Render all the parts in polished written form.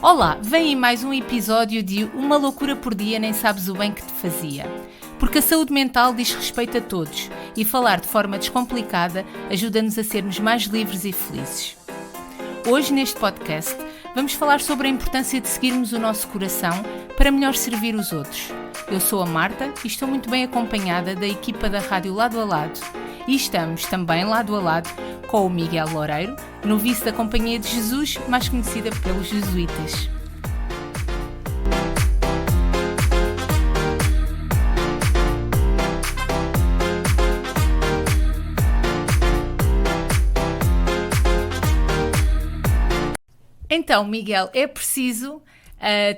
Olá, vem aí mais um episódio de Uma Loucura por Dia Nem Sabes o Bem que Te Fazia. Porque a saúde mental diz respeito a todos e falar de forma descomplicada ajuda-nos a sermos mais livres e felizes. Hoje, neste podcast, vamos falar sobre a importância de seguirmos o nosso coração para melhor servir os outros. Eu sou a Marta e estou muito bem acompanhada da equipa da Rádio Lado a Lado. E estamos também lado a lado com o Miguel Loureiro, novice da Companhia de Jesus, mais conhecida pelos jesuítas. Então, Miguel, é preciso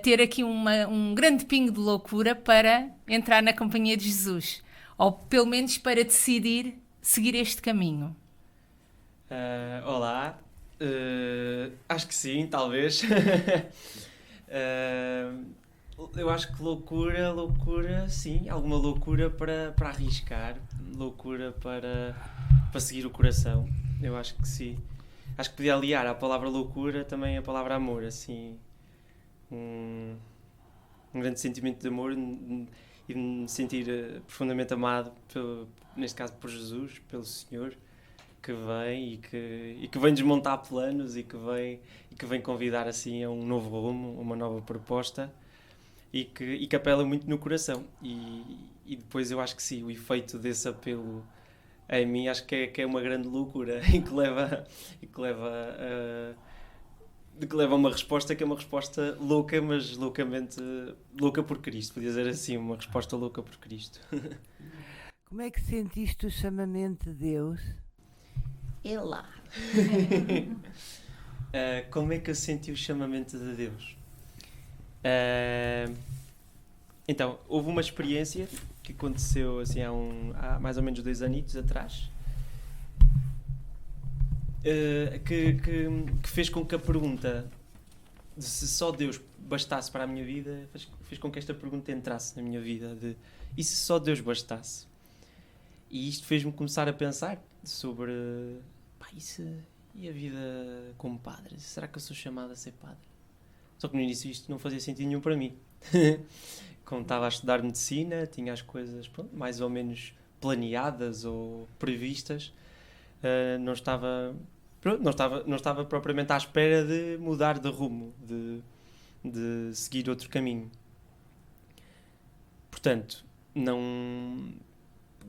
ter aqui um grande pingo de loucura para entrar na Companhia de Jesus, ou pelo menos para decidir seguir este caminho. Olá, acho que sim, talvez. Eu acho que loucura, sim, alguma loucura para arriscar, loucura para seguir o coração, eu acho que sim. Acho que podia aliar à palavra loucura também a palavra amor, assim, um grande sentimento de amor e de me sentir profundamente amado, neste caso por Jesus, pelo Senhor, que vem e que vem desmontar planos e que vem convidar assim a um novo rumo, uma nova proposta e que apela muito no coração. E depois eu acho que sim, o efeito desse apelo em mim acho que é uma grande loucura e que leva a uma resposta que é uma resposta louca, mas loucamente louca por Cristo, podia dizer assim, uma resposta louca por Cristo. Como é que sentiste o chamamento de Deus? É lá. Como é que eu senti o chamamento de Deus? Então, houve uma experiência que aconteceu assim, há mais ou menos 2 anitos atrás, que fez com que a pergunta de se só Deus bastasse para a minha vida, fez com que esta pergunta entrasse na minha vida, de e se só Deus bastasse? E isto fez-me começar a pensar sobre e a vida como padre? Será que eu sou chamado a ser padre? Só que no início isto não fazia sentido nenhum para mim. Como estava a estudar medicina, tinha as coisas mais ou menos planeadas ou previstas, não estava propriamente à espera de mudar de rumo, de seguir outro caminho. Portanto, não...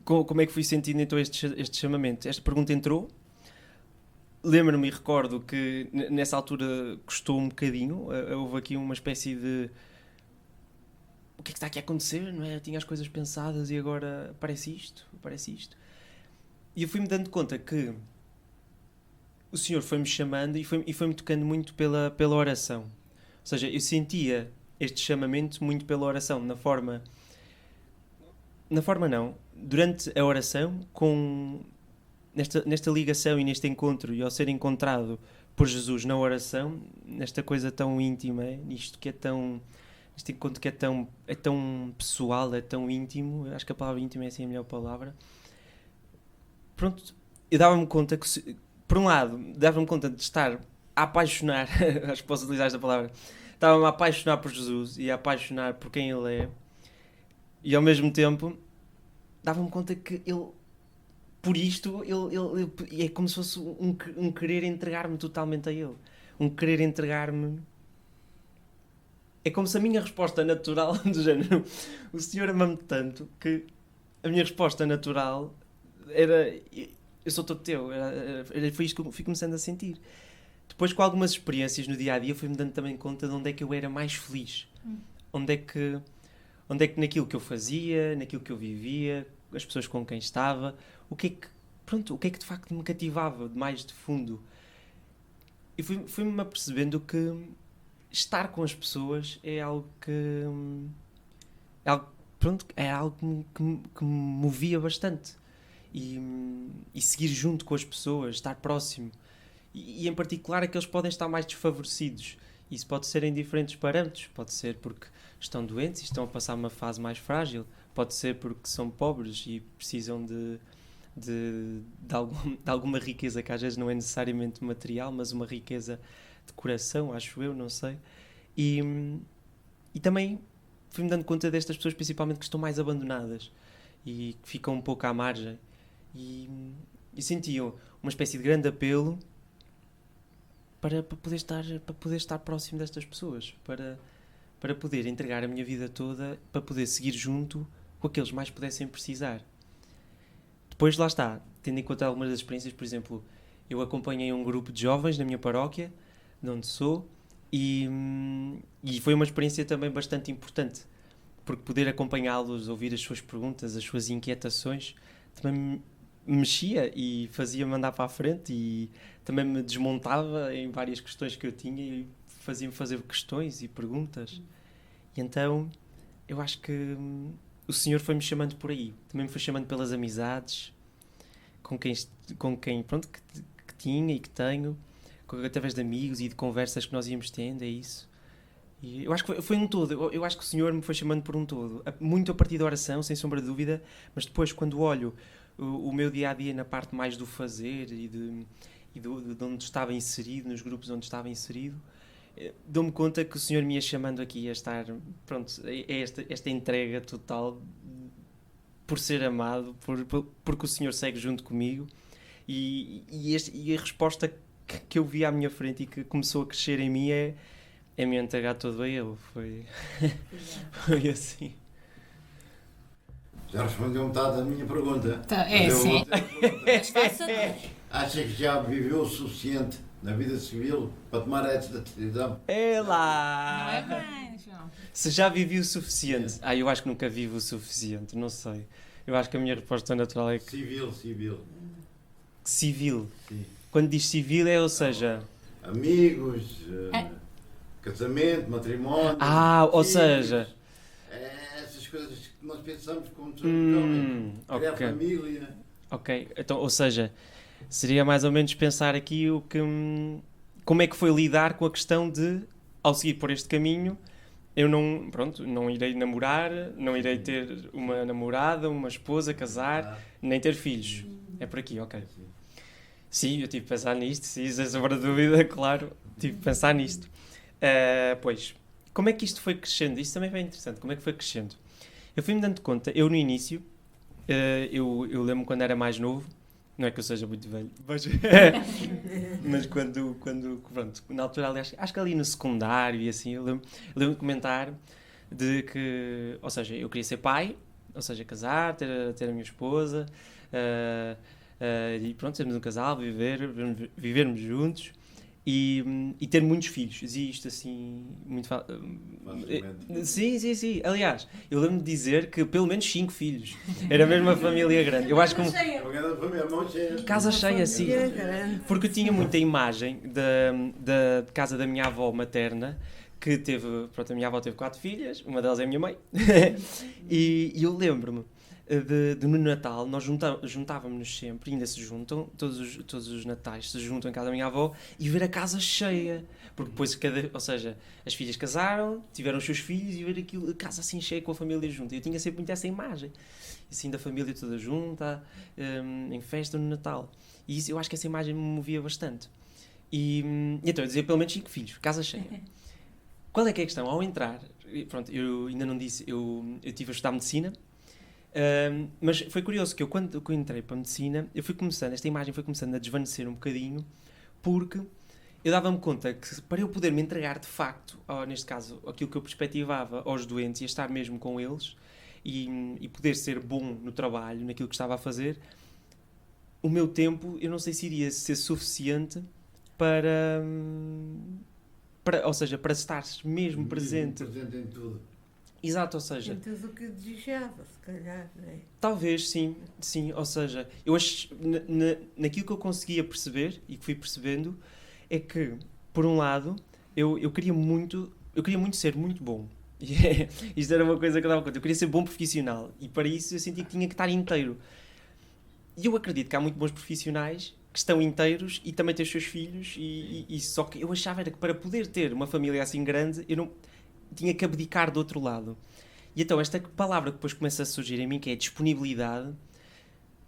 Como é que fui sentindo então este chamamento? Esta pergunta entrou. Lembro-me e recordo que nessa altura custou um bocadinho. Houve aqui uma espécie de... O que é que está aqui a acontecer? Não é? Eu tinha as coisas pensadas e agora aparece isto. E eu fui-me dando conta que o Senhor foi-me chamando e foi-me tocando muito pela oração. Ou seja, eu sentia este chamamento muito pela oração, durante a oração, nesta ligação e neste encontro, e ao ser encontrado por Jesus na oração, nesta coisa tão íntima, este encontro que é tão pessoal, é tão íntimo, eu acho que a palavra íntimo é assim a melhor palavra. Pronto, eu dava-me conta que, por um lado, dava-me conta de estar a apaixonar, acho que posso utilizar esta palavra, estava-me a apaixonar por Jesus e a apaixonar por quem Ele é, e ao mesmo tempo dava-me conta que Ele, por isto, ele é como se fosse um querer entregar-me totalmente a Ele, um querer entregar-me. É como se a minha resposta natural, do género, o Senhor ama-me tanto que a minha resposta natural era, eu sou todo teu, foi isto que eu fui começando a sentir. Depois, com algumas experiências no dia-a-dia, fui-me dando também conta de onde é que eu era mais feliz. Onde é que naquilo que eu fazia, naquilo que eu vivia, as pessoas com quem estava, o que é que de facto me cativava de mais de fundo. E fui-me apercebendo que estar com as pessoas é algo que me movia bastante. E seguir junto com as pessoas, estar próximo. E em particular aqueles que podem estar mais desfavorecidos. Isso pode ser em diferentes parâmetros. Pode ser porque estão doentes e estão a passar uma fase mais frágil. Pode ser porque são pobres e precisam de alguma riqueza que às vezes não é necessariamente material, mas uma riqueza de coração, acho eu, não sei. E também fui-me dando conta destas pessoas, principalmente que estão mais abandonadas e que ficam um pouco à margem. E senti uma espécie de grande apelo para poder estar próximo destas pessoas, para poder entregar a minha vida toda, para poder seguir junto com aqueles mais pudessem precisar. Depois, lá está, tendo em conta algumas das experiências, por exemplo, eu acompanhei um grupo de jovens na minha paróquia, de onde sou, e foi uma experiência também bastante importante, porque poder acompanhá-los, ouvir as suas perguntas, as suas inquietações, também me mexia e fazia-me andar para a frente e também me desmontava em várias questões que eu tinha e fazia-me fazer questões e perguntas. E então, eu acho que o Senhor foi-me chamando por aí. Também me foi chamando pelas amizades com quem pronto, que tinha e que tenho, através de amigos e de conversas que nós íamos tendo, é isso. E eu acho que foi um todo. Eu acho que o Senhor me foi chamando por um todo. Muito a partir da oração, sem sombra de dúvida, mas depois, quando olho o meu dia-a-dia na parte mais do fazer e de onde estava inserido, nos grupos onde estava inserido, dou-me conta que o Senhor me ia chamando aqui a estar, pronto, esta entrega total por ser amado, porque o Senhor segue junto comigo e a resposta que eu vi à minha frente e que começou a crescer em mim é me entregar todo a Ele. Foi assim. Já respondeu metade da minha pergunta. Sim. Acha que já viveu o suficiente na vida civil para tomar esta decisão? É lá! Não é bem, João. Se já vivi o suficiente. Eu acho que nunca vivo o suficiente, não sei. Eu acho que a minha resposta natural é que... Civil. Civil. Sim. Quando diz civil ou seja... Amigos, casamento, matrimónio... ou filhos, seja... essas coisas que nós pensamos como jovens. Criar ok. família... Ok, então, ou seja, seria mais ou menos pensar aqui como é que foi lidar com a questão de, ao seguir por este caminho, eu não irei namorar, não irei ter uma namorada, uma esposa, casar, nem ter filhos. É por aqui, ok. Sim, eu tive de pensar nisto, sim, sem sombra de dúvida, claro, tive de pensar nisto. Pois, como é que isto foi crescendo? Isto também foi interessante, como é que foi crescendo? Eu fui-me dando conta, eu no início, eu lembro quando era mais novo, não é que eu seja muito velho, mas quando pronto, na altura, aliás, acho que ali no secundário e assim, eu lembro de comentar de que, ou seja, eu queria ser pai, ou seja, casar, ter a minha esposa, e pronto, sermos um casal, vivermos juntos e ter muitos filhos. Dizia isto assim, muito Sim. Aliás, eu lembro de dizer que pelo menos 5 filhos. Era mesmo uma família grande. Eu acho que casa cheia, sim. Porque eu tinha muita imagem da casa da minha avó materna, que teve, pronto, a minha avó teve 4 filhas, uma delas é a minha mãe, e eu lembro-me no Natal, nós juntávamos-nos sempre, ainda se juntam, todos os Natais se juntam em casa da minha avó e ver a casa cheia, porque depois ou seja, as filhas casaram, tiveram os seus filhos e ver a casa assim cheia com a família junta. Eu tinha sempre muito essa imagem, assim, da família toda junta, em festa no Natal, e isso, eu acho que essa imagem me movia bastante. E então eu dizia pelo menos 5 filhos, casa cheia. Qual é que é a questão? Ao entrar, pronto, eu ainda não disse, eu estive a estudar medicina. Mas foi curioso que quando eu entrei para a medicina, esta imagem foi começando a desvanecer um bocadinho, porque eu dava-me conta que para eu poder me entregar de facto, neste caso, aquilo que eu perspectivava aos doentes e a estar mesmo com eles e poder ser bom no trabalho, naquilo que estava a fazer, o meu tempo, eu não sei se iria ser suficiente ou seja, para estar mesmo presente em tudo. Exato, ou seja... Em tudo o que desejava, se calhar, não é? Talvez, sim, ou seja, eu acho, naquilo que eu conseguia perceber e que fui percebendo, é que, por um lado, eu queria muito ser muito bom. E isto era uma coisa que eu dava conta, eu queria ser bom profissional, e para isso eu sentia que tinha que estar inteiro. E eu acredito que há muito bons profissionais que estão inteiros e também têm os seus filhos, e só que eu achava era que para poder ter uma família assim grande, eu não... tinha que abdicar do outro lado. E então esta palavra que depois começa a surgir em mim, que é disponibilidade,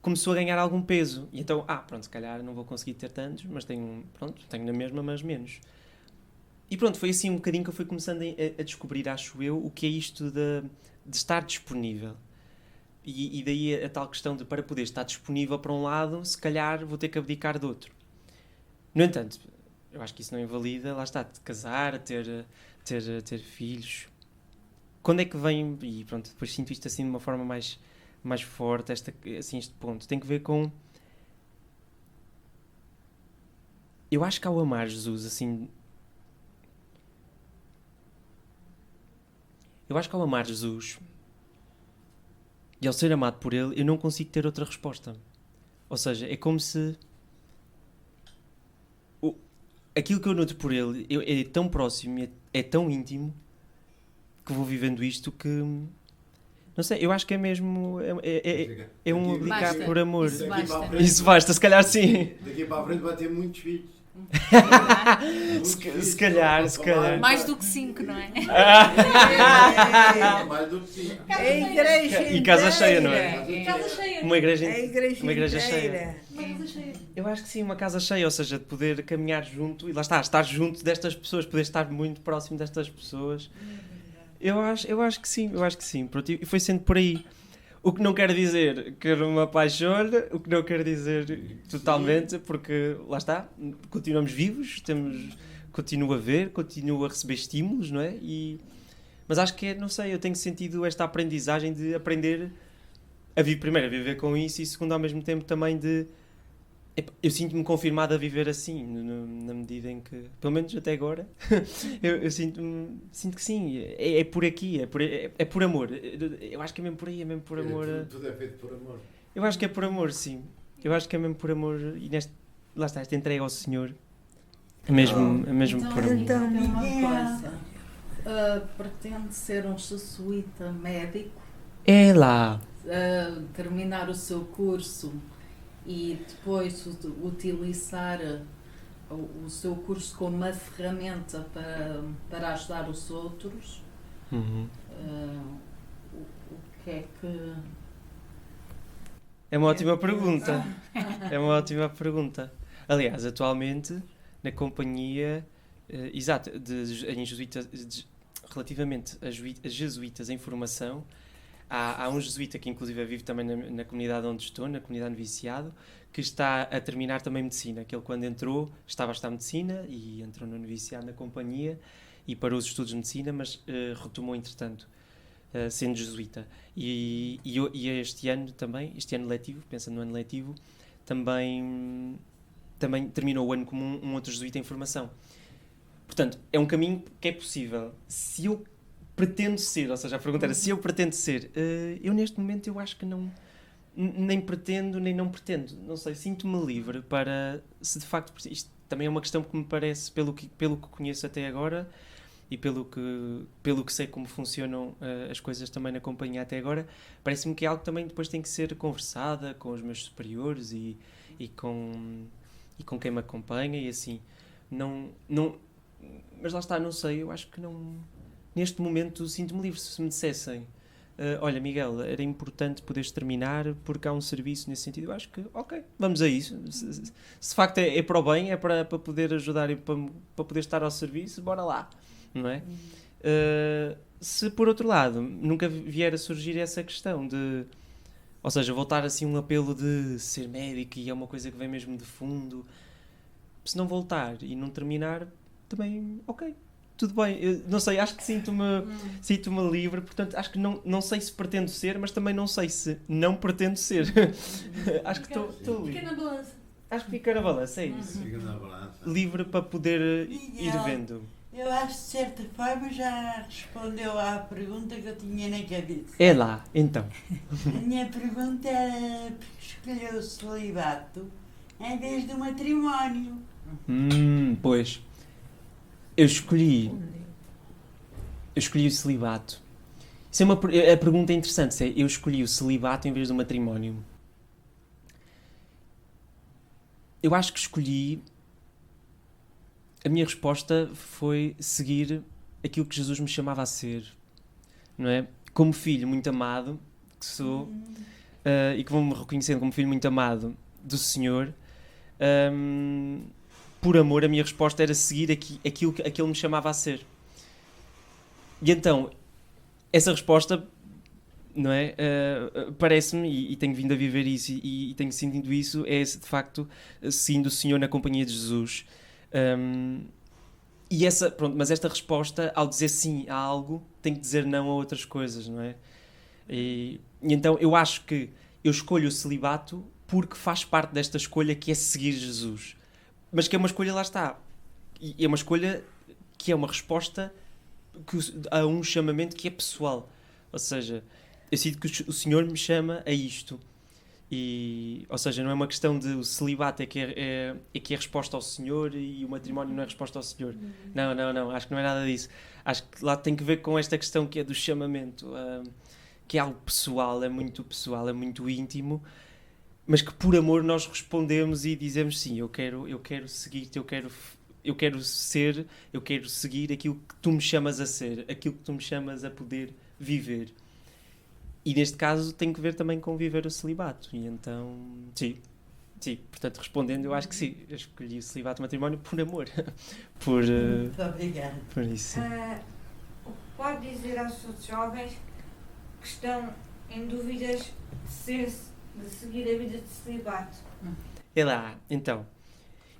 começou a ganhar algum peso. E então, pronto, se calhar não vou conseguir ter tantos, mas tenho na mesma, mas menos. E pronto, foi assim um bocadinho que eu fui começando a descobrir, acho eu, o que é isto de estar disponível. E daí a tal questão de, para poder estar disponível para um lado, se calhar vou ter que abdicar de outro. No entanto, eu acho que isso não invalida, lá está, de casar, ter filhos. Quando é que vem, e pronto, depois sinto isto assim de uma forma mais forte, este ponto, tem que ver com... Eu acho que ao amar Jesus, assim... Eu acho que ao amar Jesus e ao ser amado por Ele, eu não consigo ter outra resposta. Ou seja, é como se... Aquilo que eu noto por Ele é tão próximo, é tão íntimo, que vou vivendo isto que... Não sei, eu acho que é mesmo... É um abdicar por amor. Isso basta, se calhar sim. Daqui para a frente vai ter muitos filhos. Se calhar. Mais do que 5, não é? Mais do que 5. A igreja E casa cheia, não é? Casa cheia. Uma igreja inteira. cheia. Eu acho que sim, uma casa cheia, ou seja, de poder caminhar junto e lá está, estar junto destas pessoas, poder estar muito próximo destas pessoas. Eu acho que sim. Pronto, e foi sendo por aí. O que não quer dizer que eu não me apaixone, o que não quer dizer totalmente, porque lá está, continuamos vivos, continuo a ver, continuo a receber estímulos, não é? Mas acho que não sei, eu tenho sentido esta aprendizagem de aprender primeiro a viver com isso e segundo ao mesmo tempo também eu sinto-me confirmado a viver assim, na medida em que, pelo menos até agora, eu sinto que sim, é por aqui, é por amor. Eu acho que é mesmo por aí, é mesmo por amor. Tudo é feito por amor. Eu acho que é por amor, sim. Eu acho que é mesmo por amor e lá está, esta entrega ao Senhor é mesmo por amor. Então, uma coisa, pretende ser um jesuíta médico, É lá. terminar o seu curso e depois utilizar o seu curso como uma ferramenta para ajudar os outros. Uhum. O que é que... É uma ótima pergunta. É uma ótima pergunta. Aliás, atualmente, na companhia, exato, em jesuítas, relativamente a jesuítas em formação, há um jesuíta que inclusive vive também na comunidade onde estou, na comunidade noviciado, que está a terminar também medicina, que ele quando entrou estava a estudar medicina e entrou no noviciado na companhia e parou os estudos de medicina, mas retomou entretanto, sendo jesuíta. E este ano letivo, pensando no ano letivo, também terminou o ano como um outro jesuíta em formação. Portanto, é um caminho que é possível. Se eu pretendo ser, ou seja, a pergunta era se eu pretendo ser, eu neste momento eu acho que não, nem pretendo, nem não pretendo, não sei, sinto-me livre para, se de facto, isto também é uma questão que me parece, pelo que conheço até agora e pelo que sei como funcionam as coisas também na companhia até agora, parece-me que é algo que também depois tem que ser conversada com os meus superiores e com quem me acompanha e assim, não, mas lá está, não sei, eu acho que não... Neste momento sinto-me livre. Se me dissessem olha Miguel, era importante poderes terminar porque há um serviço nesse sentido, eu acho que ok, vamos a isso. Se de facto é para o bem, é para poder ajudar e para poder estar ao serviço, bora lá, não é? Se por outro lado nunca vier a surgir essa questão de, ou seja, voltar assim um apelo de ser médico e é uma coisa que vem mesmo de fundo, se não voltar e não terminar, também ok, tudo bem. Eu não sei, acho que sinto-me livre, portanto acho que não sei se pretendo ser, mas também não sei se não pretendo ser. Acho que estou livre. Fica na balança. Acho que fica na balança, é isso. Fica na balança. Livre para poder ir Miguel, vendo. Eu acho que de certa forma já respondeu à pergunta que eu tinha na cabeça. É lá, então. A minha pergunta era porque escolheu o celibato em vez do matrimónio. Pois. Eu escolhi o celibato. Isso é a pergunta interessante. Eu escolhi o celibato em vez do matrimónio. Eu acho que escolhi... A minha resposta foi seguir aquilo que Jesus me chamava a ser. Não é? Como filho muito amado, que sou, e que vou-me reconhecendo como filho muito amado do Senhor, por amor, a minha resposta era seguir aquilo que ele me chamava a ser. E então, essa resposta, não é? Parece-me, e tenho vindo a viver isso e tenho sentido isso, é de facto seguindo o Senhor na companhia de Jesus. Mas esta resposta, ao dizer sim a algo, tem que dizer não a outras coisas, não é? E então eu acho que eu escolho o celibato porque faz parte desta escolha que é seguir Jesus. Mas que é uma escolha, lá está. E é uma escolha que é uma resposta a um chamamento que é pessoal. Ou seja, eu sinto que o Senhor me chama a isto. Ou seja, não é uma questão de o celibato é que é a resposta ao Senhor e o matrimónio não é a resposta ao Senhor. Não. Acho que não é nada disso. Acho que lá tem que ver com esta questão que é do chamamento. Que é algo pessoal, é muito íntimo. Mas que por amor nós respondemos e dizemos sim, eu quero seguir-te, eu quero seguir aquilo que tu me chamas a ser, aquilo que tu me chamas a poder viver. E neste caso tem que ver também com viver o celibato. E então, sim, portanto respondendo, eu acho que sim, eu escolhi o celibato matrimónio por amor. Muito obrigada. Por isso. Pode dizer aos outros jovens que estão em dúvidas de seguir a vida de celibato? É lá, então.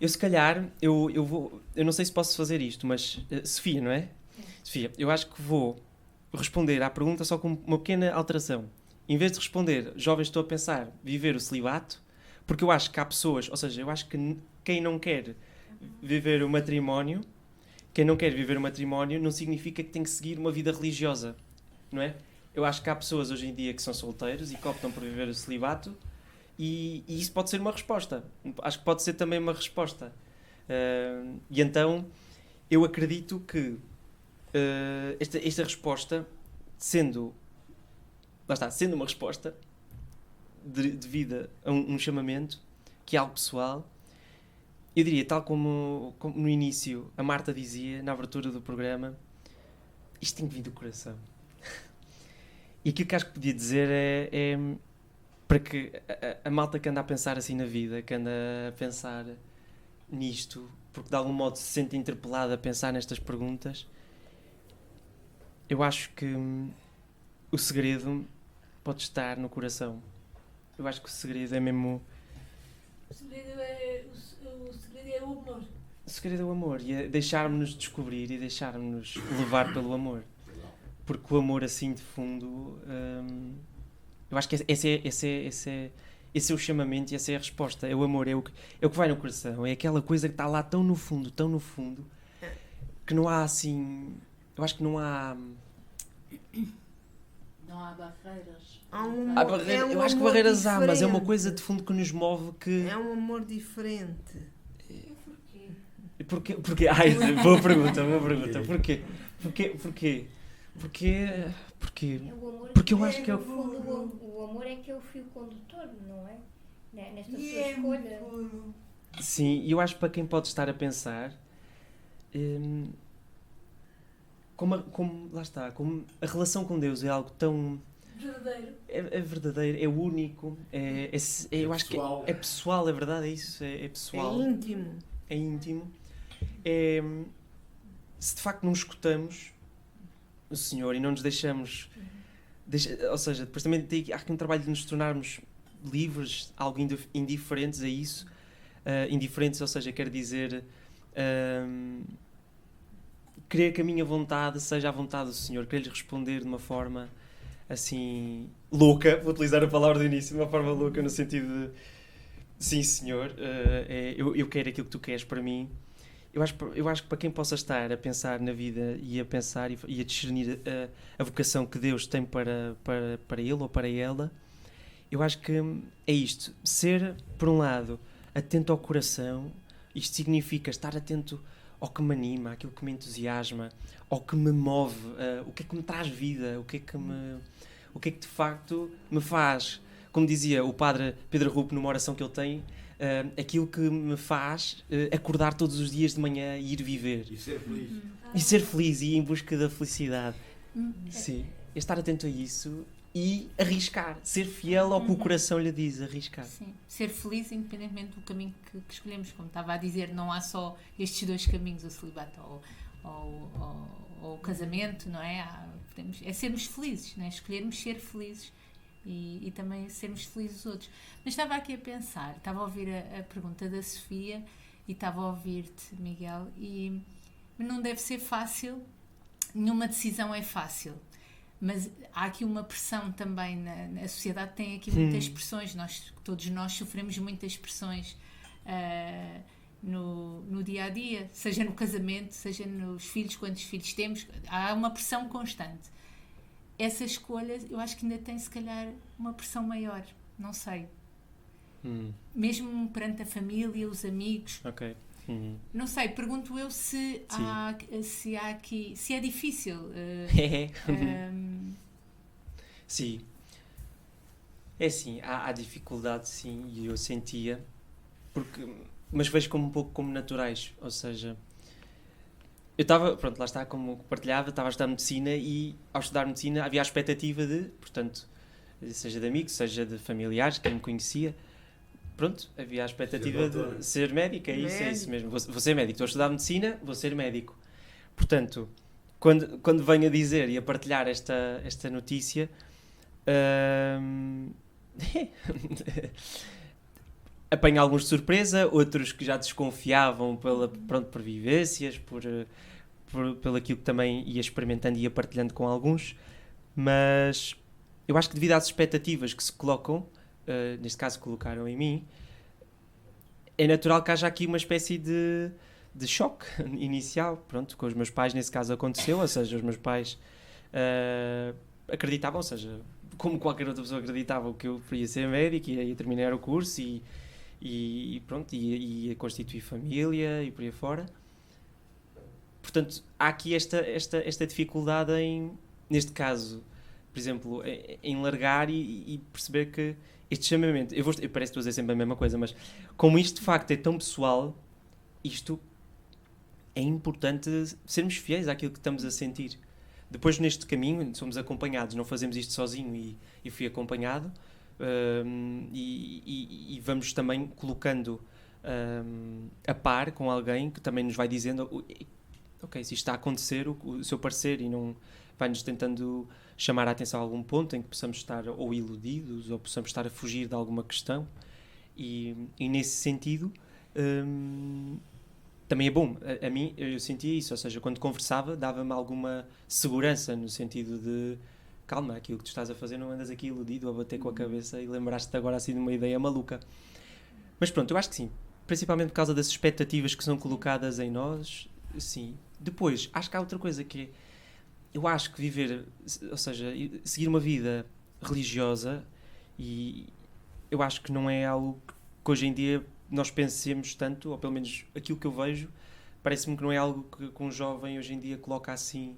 Eu se calhar, eu não sei se posso fazer isto, mas Sofia, não é? Sofia, eu acho que vou responder à pergunta só com uma pequena alteração. Em vez de responder, jovens, estou a pensar viver o celibato, porque eu acho que há pessoas, ou seja, eu acho que quem não quer viver o matrimónio não significa que tem que seguir uma vida religiosa, não é? Eu acho que há pessoas hoje em dia que são solteiros e que optam por viver o celibato e isso pode ser uma resposta. Acho que pode ser também uma resposta. E então, eu acredito que esta resposta, sendo uma resposta devida a um chamamento, que é algo pessoal, eu diria, tal como no início a Marta dizia, na abertura do programa, isto tem que vir do coração. E aquilo que acho que podia dizer é para que a malta que anda a pensar assim na vida, que anda a pensar nisto, porque de algum modo se sente interpelada a pensar nestas perguntas, eu acho que o segredo pode estar no coração. Eu acho que o segredo é mesmo... O segredo é o amor. O segredo é o amor e é deixarmos-nos descobrir e deixarmos-nos levar pelo amor. Porque o amor assim de fundo, eu acho que esse é o chamamento e essa é a resposta. É o amor, é o que vai no coração, é aquela coisa que está lá tão no fundo, que não há assim, eu acho que não há... Não há barreiras. Eu acho que barreiras há, mas é uma coisa de fundo que nos move que... É um amor diferente. Porquê? Boa pergunta. Porquê? Porque eu acho que é o amor é que é o fio condutor, não é? Nesta sua escolha. Sim, e eu acho que para quem pode estar a pensar, como a relação com Deus é algo tão Verdadeiro. É verdadeiro, é único, eu acho que é pessoal, é verdade, é isso, é pessoal. É íntimo. Se de facto não escutamos o Senhor e não nos deixamos, ou seja, depois também há aqui um trabalho de nos tornarmos livres, algo indiferentes a isso, indiferentes, ou seja, quer dizer querer que a minha vontade seja a vontade do Senhor, querer-lhe responder de uma forma assim louca, vou utilizar a palavra do início, de uma forma louca no sentido de sim, Senhor, eu quero aquilo que tu queres para mim. Eu acho que para quem possa estar a pensar na vida e a pensar e a discernir a vocação que Deus tem para ele ou para ela, eu acho que é isto. Ser, por um lado, atento ao coração. Isto significa estar atento ao que me anima, àquilo que me entusiasma, ao que me move, o que é que me traz vida, o que é que de facto me faz, como dizia o padre Pedro Rupo numa oração que ele tem, aquilo que me faz acordar todos os dias de manhã e ir viver. E ser feliz. E ser feliz e ir em busca da felicidade. Sim. Estar atento a isso e arriscar, ser fiel ao que o coração lhe diz, arriscar. Sim, ser feliz independentemente do caminho que escolhemos. Como estava a dizer, não há só estes dois caminhos, o celibato ou o casamento, não é? É sermos felizes, não é? Escolhermos ser felizes e também sermos felizes os outros. Mas estava aqui a pensar, estava a ouvir a pergunta da Sofia e estava a ouvir-te, Miguel, e não deve ser fácil, nenhuma decisão é fácil. Mas há aqui uma pressão também, na sociedade tem aqui muitas pressões, todos nós sofremos muitas pressões no dia-a-dia, seja no casamento, seja nos filhos, quantos filhos temos, há uma pressão constante. Essa escolha, eu acho que ainda tem se calhar uma pressão maior, não sei. Mesmo perante a família, os amigos. Ok. Não sei, pergunto eu se há aqui, se é difícil. Sim. É assim, há dificuldade, sim, e eu sentia, mas vejo como um pouco como naturais, ou seja, eu estava, pronto, lá está, como partilhava, estava a estudar medicina e ao estudar medicina havia a expectativa de, portanto, seja de amigos, seja de familiares, quem me conhecia, pronto, havia a expectativa de ser médico, é isso mesmo, vou ser médico, estou a estudar medicina, vou ser médico. Portanto, quando venho a dizer e a partilhar esta notícia, apanho alguns de surpresa, outros que já desconfiavam por vivências, pelo aquilo que também ia experimentando e ia partilhando com alguns, mas eu acho que devido às expectativas que se colocam, neste caso colocaram em mim, é natural que haja aqui uma espécie de choque inicial, pronto, com os meus pais nesse caso aconteceu, ou seja, os meus pais acreditavam, ou seja, como qualquer outra pessoa acreditava que eu ia ser médico e ia terminar o curso e pronto, ia constituir família e por aí fora. Portanto, há aqui esta dificuldade em, neste caso, por exemplo, em largar e perceber que este chamamento, eu parece que estou a dizer sempre a mesma coisa, mas como isto de facto é tão pessoal, isto é importante sermos fiéis àquilo que estamos a sentir. Depois neste caminho somos acompanhados, não fazemos isto sozinho e fui acompanhado, e vamos também colocando a par com alguém que também nos vai dizendo ok, se isto está a acontecer, o seu parecer, e não vai-nos tentando chamar a atenção a algum ponto em que possamos estar ou iludidos ou possamos estar a fugir de alguma questão, e nesse sentido também é bom. A mim, eu sentia isso, ou seja, quando conversava dava-me alguma segurança no sentido de calma, aquilo que tu estás a fazer não andas aqui iludido a bater com a cabeça e lembraste-te agora assim de uma ideia maluca. Mas pronto, eu acho que sim, principalmente por causa das expectativas que são colocadas em nós, sim. Depois, acho que há outra coisa que é, eu acho que viver, ou seja, seguir uma vida religiosa, e eu acho que não é algo que hoje em dia nós pensemos tanto, ou pelo menos aquilo que eu vejo, parece-me que não é algo que um jovem hoje em dia coloca assim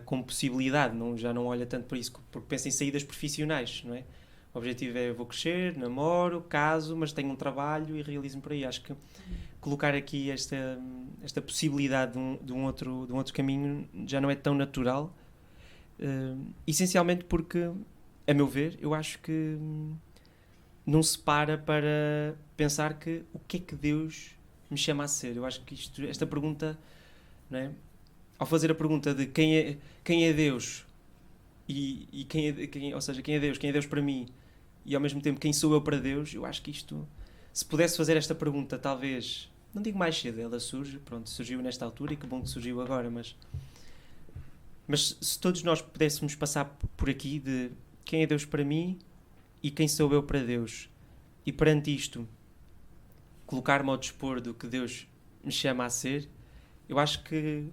como possibilidade, já não olha tanto para isso, porque pensa em saídas profissionais, não é? O objetivo é, vou crescer, namoro, caso, mas tenho um trabalho e realizo-me por aí. Acho que colocar aqui esta possibilidade de um outro caminho já não é tão natural, essencialmente porque, a meu ver, eu acho que não se para pensar que o que é que Deus me chama a ser. Eu acho que esta pergunta, não é? Ao fazer a pergunta de quem é Deus e ou seja, quem é Deus para mim, e ao mesmo tempo quem sou eu para Deus, eu acho que isto, se pudesse fazer esta pergunta, talvez, não digo mais cedo, ela surgiu nesta altura, e que bom que surgiu agora, mas se todos nós pudéssemos passar por aqui de quem é Deus para mim e quem sou eu para Deus, e perante isto colocar-me ao dispor do que Deus me chama a ser, eu acho que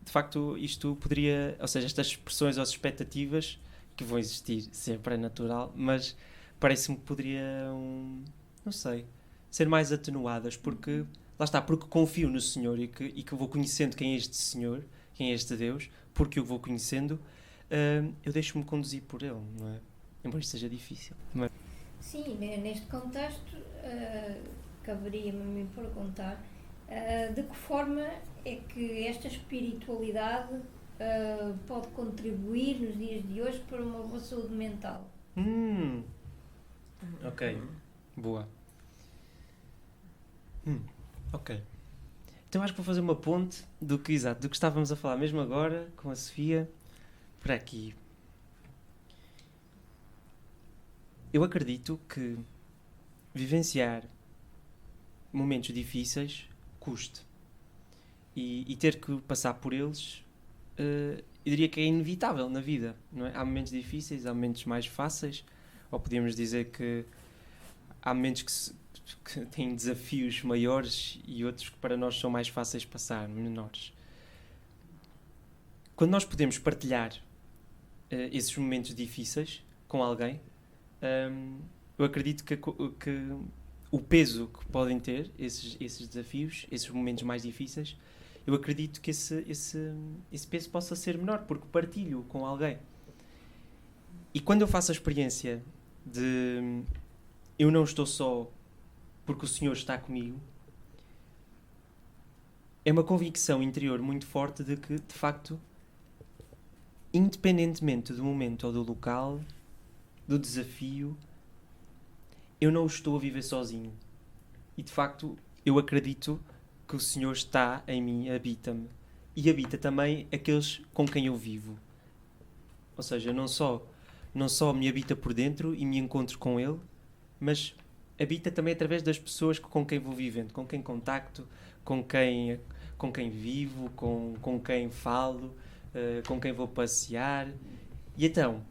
de facto isto poderia, ou seja, estas expressões ou expectativas que vão existir sempre, é natural, mas parece-me que poderiam, não sei, ser mais atenuadas, porque lá está, porque confio no Senhor e que vou conhecendo quem é este Senhor, quem é este Deus, porque o vou conhecendo, eu deixo-me conduzir por Ele, não é? Embora isto seja difícil. Não é? Sim, neste contexto caberia-me a mim perguntar de que forma é que esta espiritualidade pode contribuir nos dias de hoje para uma boa saúde mental? Ok, boa. Ok. Então acho que vou fazer uma ponte do que estávamos a falar mesmo agora com a Sofia para aqui. Eu acredito que vivenciar momentos difíceis custe. E ter que passar por eles, eu diria que é inevitável na vida, não é? Há momentos difíceis, há momentos mais fáceis, ou podemos dizer que há momentos que têm desafios maiores e outros que para nós são mais fáceis de passar, menores. Quando nós podemos partilhar esses momentos difíceis com alguém, eu acredito que o peso que podem ter esses desafios, esses momentos mais difíceis, eu acredito que esse peso possa ser menor, porque partilho com alguém. E quando eu faço a experiência de eu não estou só porque o Senhor está comigo, é uma convicção interior muito forte de que, de facto, independentemente do momento ou do local, do desafio, eu não estou a viver sozinho. E, de facto, eu acredito que o Senhor está em mim, habita-me. E habita também aqueles com quem eu vivo. Ou seja, não só me habita por dentro e me encontro com Ele, mas habita também através das pessoas com quem vou vivendo, com quem contacto, com quem vivo, com quem falo, com quem vou passear. E então,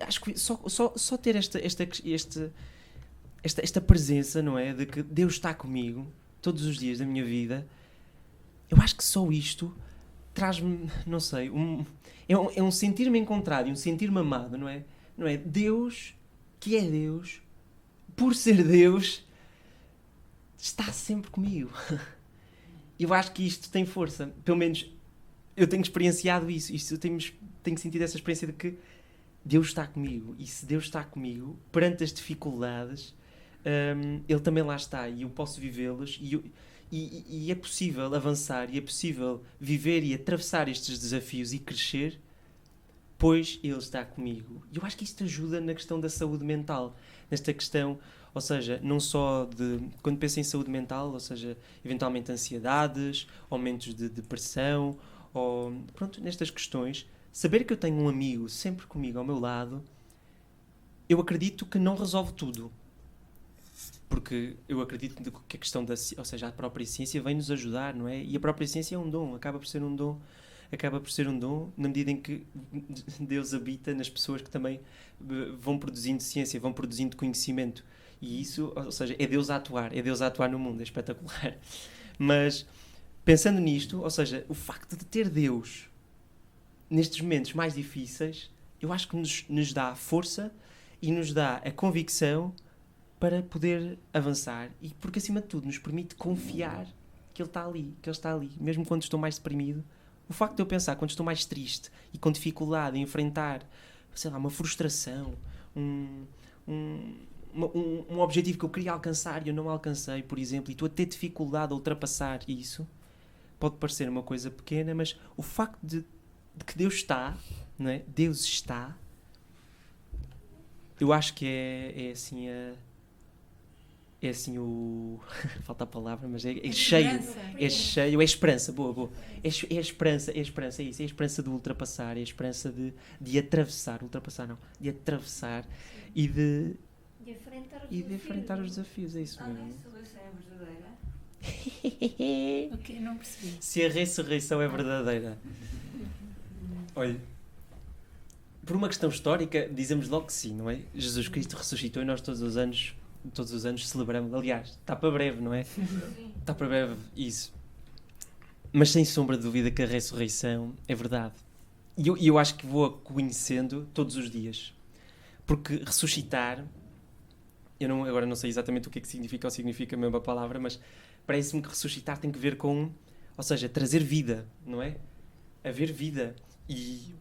acho que só ter esta presença, não é? De que Deus está comigo todos os dias da minha vida, eu acho que só isto traz-me, não sei, é um sentir-me encontrado e um sentir-me amado, não é? Não é? Deus, que é Deus, por ser Deus, está sempre comigo. Eu acho que isto tem força. Pelo menos eu tenho experienciado isso. Eu tenho sentido essa experiência de que Deus está comigo. E se Deus está comigo, perante as dificuldades, Ele também lá está. E eu posso vivê-las. E é possível avançar. E é possível viver e atravessar estes desafios e crescer, pois Ele está comigo. E eu acho que isto ajuda na questão da saúde mental. Nesta questão, ou seja, não só de... Quando penso em saúde mental, ou seja, eventualmente ansiedades, aumentos de depressão, ou... Pronto, nestas questões, saber que eu tenho um amigo sempre comigo ao meu lado, eu acredito que não resolve tudo. Porque eu acredito que a questão ou seja, a própria ciência vem nos ajudar, não é? E a própria ciência é um dom, acaba por ser um dom na medida em que Deus habita nas pessoas que também vão produzindo ciência, vão produzindo conhecimento. E isso, ou seja, é Deus a atuar no mundo, é espetacular. Mas, pensando nisto, ou seja, o facto de ter Deus nestes momentos mais difíceis, eu acho que nos dá força e nos dá a convicção para poder avançar, e porque acima de tudo nos permite confiar que Ele está ali, mesmo quando estou mais deprimido. O facto de eu pensar, quando estou mais triste e com dificuldade em enfrentar, sei lá, uma frustração, um objetivo que eu queria alcançar e eu não alcancei, por exemplo, e estou a ter dificuldade a ultrapassar isso, pode parecer uma coisa pequena, mas o facto de que Deus está, não é? Deus está, eu acho que é assim o... falta a palavra, mas é cheio. É cheio, é esperança, boa. É a esperança, é isso. É a esperança de ultrapassar, é a esperança de atravessar, de atravessar e de enfrentar os desafios, é isso mesmo. A ressurreição é verdadeira? Ok, não percebi. Se a ressurreição é verdadeira. Olha, por uma questão histórica, dizemos logo que sim, não é? Jesus Cristo ressuscitou e nós todos os anos celebramos. Aliás, está para breve, não é? Está para breve, isso. Mas sem sombra de dúvida que a ressurreição é verdade. E eu acho que vou a conhecendo todos os dias. Porque ressuscitar, agora não sei exatamente o que é que significa ou significa a mesma palavra, mas parece-me que ressuscitar tem que ver com, ou seja, trazer vida, não é? Haver vida. E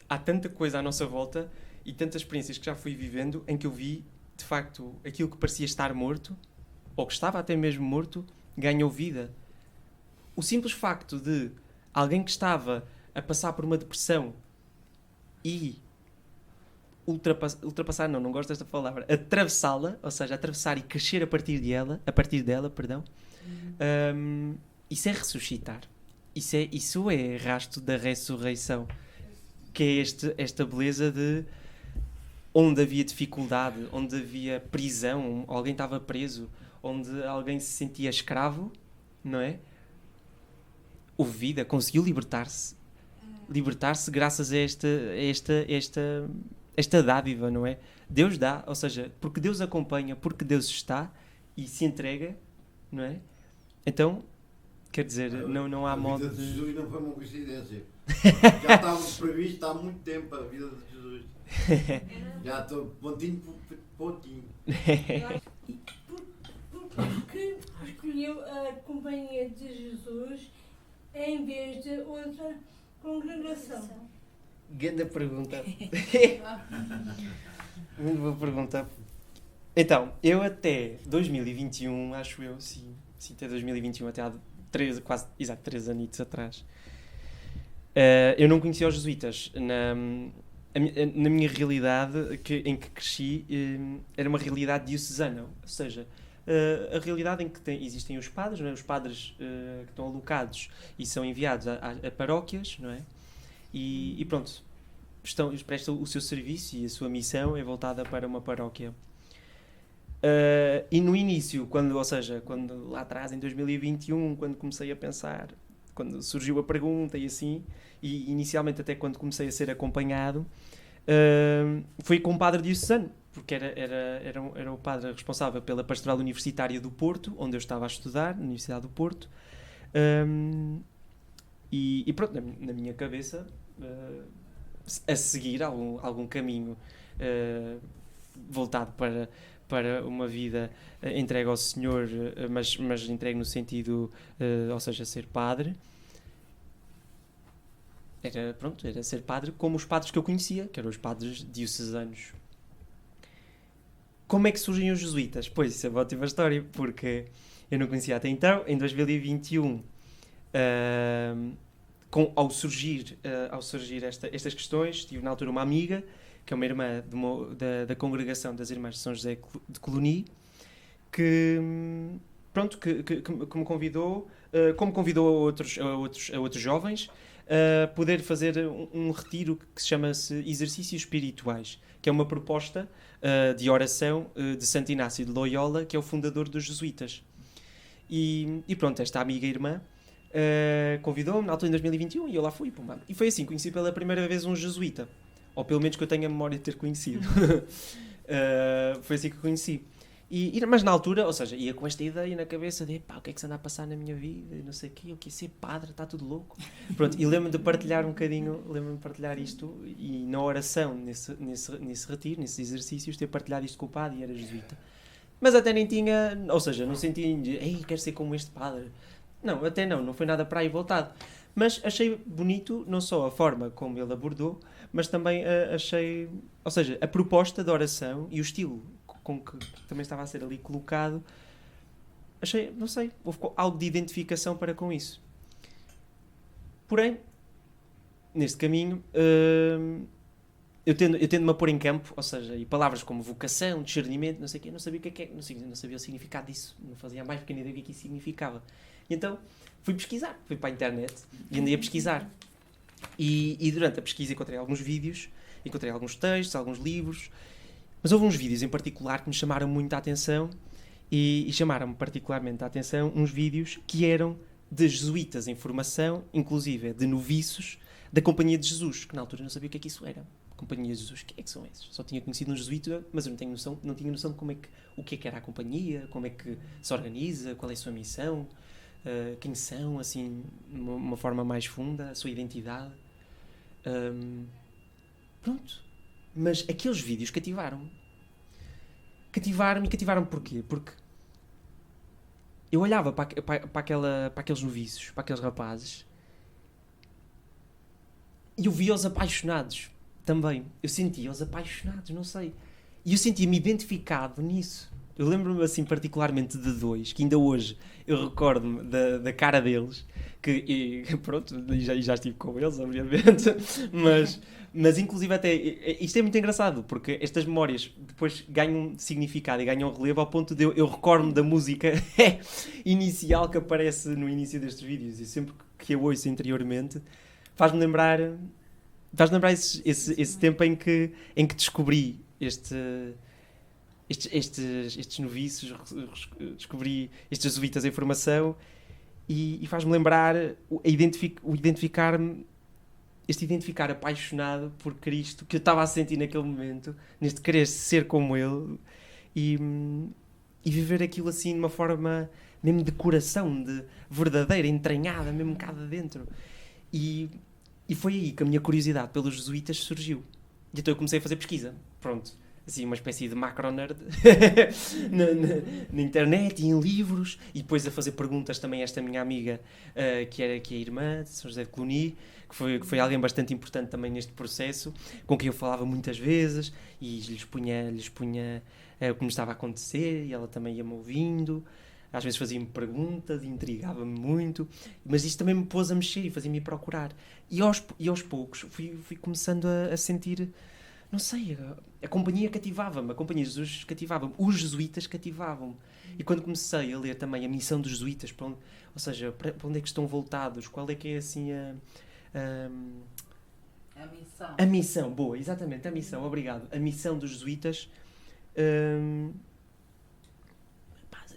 há tanta coisa à nossa volta e tantas experiências que já fui vivendo em que eu vi, de facto, aquilo que parecia estar morto, ou que estava até mesmo morto, ganhou vida. O simples facto de alguém que estava a passar por uma depressão e ultrapassar, não gosto desta palavra, atravessá-la, ou seja, atravessar e crescer a partir dela, perdão, isso é ressuscitar. Isso é rasto da ressurreição, que é esta beleza de onde havia dificuldade, onde havia prisão, alguém estava preso, onde alguém se sentia escravo, não é? Houve vida, conseguiu libertar-se graças a esta dádiva, não é? Deus dá, ou seja, porque Deus acompanha, porque Deus está e se entrega, não é? Então, quer dizer, não há modo de... A vida de Jesus não foi uma coincidência. Já estava previsto há muito tempo a vida de Jesus. Já estou pontinho por pontinho. Porque escolheu a Companhia de Jesus em vez de outra congregação? Grande pergunta. Muito boa pergunta. Então, eu até 2021, acho eu, sim, até 2021, até há 3 anitos atrás, eu não conhecia os jesuítas. Na minha realidade em que cresci, era uma realidade diocesana, ou seja, a realidade em que existem os padres, não é? Os padres que estão alocados e são enviados a paróquias, não é? E pronto, prestam o seu serviço e a sua missão é voltada para uma paróquia. E no início, quando lá atrás, em 2021, quando comecei a pensar, quando surgiu a pergunta e assim, e inicialmente até quando comecei a ser acompanhado, foi com um padre diocesano, porque era o padre responsável pela pastoral universitária do Porto, onde eu estava a estudar, na Universidade do Porto, e pronto, na minha cabeça, a seguir algum caminho voltado para uma vida entregue ao Senhor, mas entregue no sentido, ou seja, ser padre. Era ser padre como os padres que eu conhecia, que eram os padres diocesanos. Como é que surgem os jesuítas? Pois, isso é uma ótima história, porque eu não conhecia até então. Em 2021, ao surgir estas questões, tive na altura uma amiga, que é uma irmã da congregação das Irmãs de São José de Colonie, que me convidou, como convidou a outros jovens, a poder fazer um retiro que se chama-se Exercícios Espirituais, que é uma proposta de oração de Santo Inácio de Loyola, que é o fundador dos jesuítas. E pronto, esta amiga irmã convidou-me na altura em 2021 e eu lá fui. Pumba. E foi assim, conheci pela primeira vez um jesuíta, ou pelo menos que eu tenho a memória de ter conhecido. Foi assim que conheci. Mas na altura, ou seja, ia com esta ideia na cabeça de o que é que se anda a passar na minha vida, e não sei o quê, eu quis ser padre, está tudo louco. Pronto, e lembro-me de partilhar isto, e na oração, nesse retiro, nesses exercícios, ter partilhado isto com o padre, e era jesuíta. Mas até nem tinha, ou seja, não sentia, quero ser como este padre. Não, até não foi nada para aí voltado. Mas achei bonito, não só a forma como ele abordou, mas também achei, ou seja, a proposta da oração e o estilo com que também estava a ser ali colocado, achei, não sei, houve algo de identificação para com isso. Porém, neste caminho, eu tendo-me a pôr em campo, ou seja, e palavras como vocação, discernimento, não sei o quê, não sabia o que é, não sabia o significado disso, não fazia a mais pequena ideia do que isso significava. E então, fui pesquisar, fui para a internet e andei a pesquisar. E durante a pesquisa encontrei alguns vídeos, encontrei alguns textos, alguns livros, mas houve uns vídeos em particular que me chamaram muito a atenção e chamaram-me particularmente a atenção uns vídeos que eram de jesuítas em formação, inclusive de noviços da Companhia de Jesus, que na altura eu não sabia o que é que isso era. Companhia de Jesus, o que é que são esses? Só tinha conhecido um jesuíta, mas eu não tinha noção de o que é que era a companhia, como é que se organiza, qual é a sua missão, quem são, assim, uma forma mais funda, a sua identidade. Pronto. Mas aqueles vídeos cativaram-me. Cativaram-me porquê? Porque eu olhava para aqueles noviços, para aqueles rapazes, e eu via-os apaixonados também. Eu sentia-os apaixonados, não sei. E eu sentia-me identificado nisso. Eu lembro-me assim particularmente de dois, que ainda hoje eu recordo-me da cara deles, Pronto, e já estive com eles, obviamente, mas inclusive até, isto é muito engraçado, porque estas memórias depois ganham significado e ganham relevo ao ponto de eu recordo-me da música inicial que aparece no início destes vídeos, e sempre que eu ouço interiormente, faz-me lembrar esse tempo em que descobri estes noviços, descobri estes jesuítas em formação, e faz-me lembrar identificar apaixonado por Cristo que eu estava a sentir naquele momento, neste querer ser como Ele, e viver aquilo assim de uma forma mesmo de coração, de verdadeira, entranhada, mesmo cá de dentro. E foi aí que a minha curiosidade pelos jesuítas surgiu. E então eu comecei a fazer pesquisa. Pronto. Assim, uma espécie de macro-nerd na internet e em livros, e depois a fazer perguntas também a esta minha amiga, que é irmã de São José de Cluny, que foi alguém bastante importante também neste processo, com quem eu falava muitas vezes, e lhes punha o que me estava a acontecer, e ela também ia-me ouvindo. Às vezes fazia-me perguntas, intrigava-me muito, mas isto também me pôs a mexer e fazia-me procurar. E aos poucos fui começando a sentir, não sei, a companhia cativava-me, a companhia de Jesus cativava-me, os jesuítas cativavam-me. E quando comecei a ler também a missão dos jesuítas, para onde é que estão voltados, qual é que é assim a missão, boa, exatamente, a missão, obrigado. A missão dos jesuítas,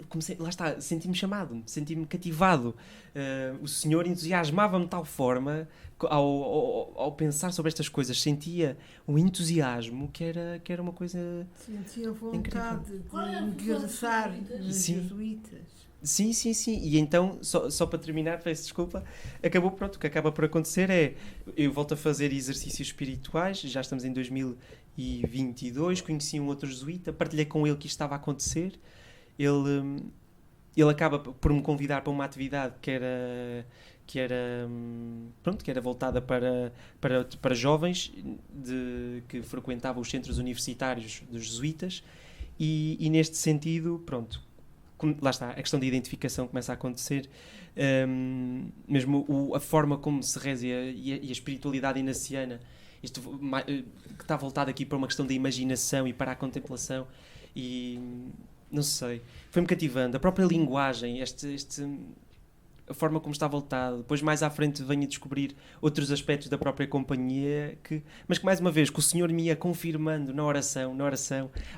comecei, lá está, senti-me chamado, senti-me cativado. O Senhor entusiasmava-me de tal forma, ao pensar sobre estas coisas, sentia um entusiasmo que era uma coisa sentia vontade incrível. de ingressar nos jesuítas. Sim. E então, só para terminar, peço desculpa, o que acaba por acontecer é, eu volto a fazer exercícios espirituais, já estamos em 2022, conheci um outro jesuíta, partilhei com ele que isto estava a acontecer. Ele acaba por me convidar para uma atividade que era voltada para jovens que frequentavam os centros universitários dos jesuítas, e neste sentido, lá está, a questão da identificação começa a acontecer, mesmo a forma como se reza e a espiritualidade inaciana, isto que está voltado aqui para uma questão da imaginação e para a contemplação, e não sei, foi-me cativando. A própria linguagem, a forma como está voltado. Depois, mais à frente, venho a descobrir outros aspectos da própria companhia, mas que, mais uma vez, que o Senhor me ia confirmando na oração,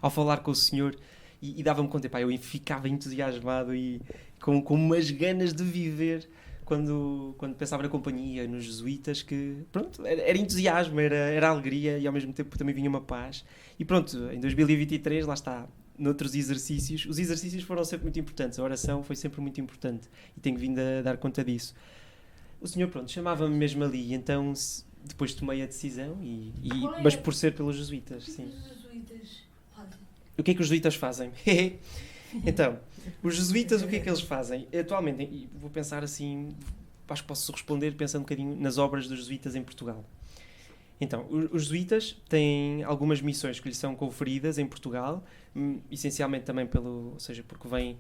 ao falar com o Senhor, e dava-me conta, eu ficava entusiasmado e com umas ganas de viver quando pensava na companhia, nos jesuítas, que, era entusiasmo, era alegria, e ao mesmo tempo também vinha uma paz. E em 2023, lá está, noutros exercícios, os exercícios foram sempre muito importantes, a oração foi sempre muito importante, e tenho vindo a dar conta disso. O Senhor, chamava-me mesmo ali, então depois tomei a decisão, mas por ser pelos jesuítas, sim. O que é que os jesuítas fazem? Então, os jesuítas, o que é que eles fazem? Atualmente, e vou pensar assim, acho que posso responder pensando um bocadinho nas obras dos jesuítas em Portugal. Então, os jesuítas têm algumas missões que lhes são conferidas em Portugal, essencialmente também porque vêm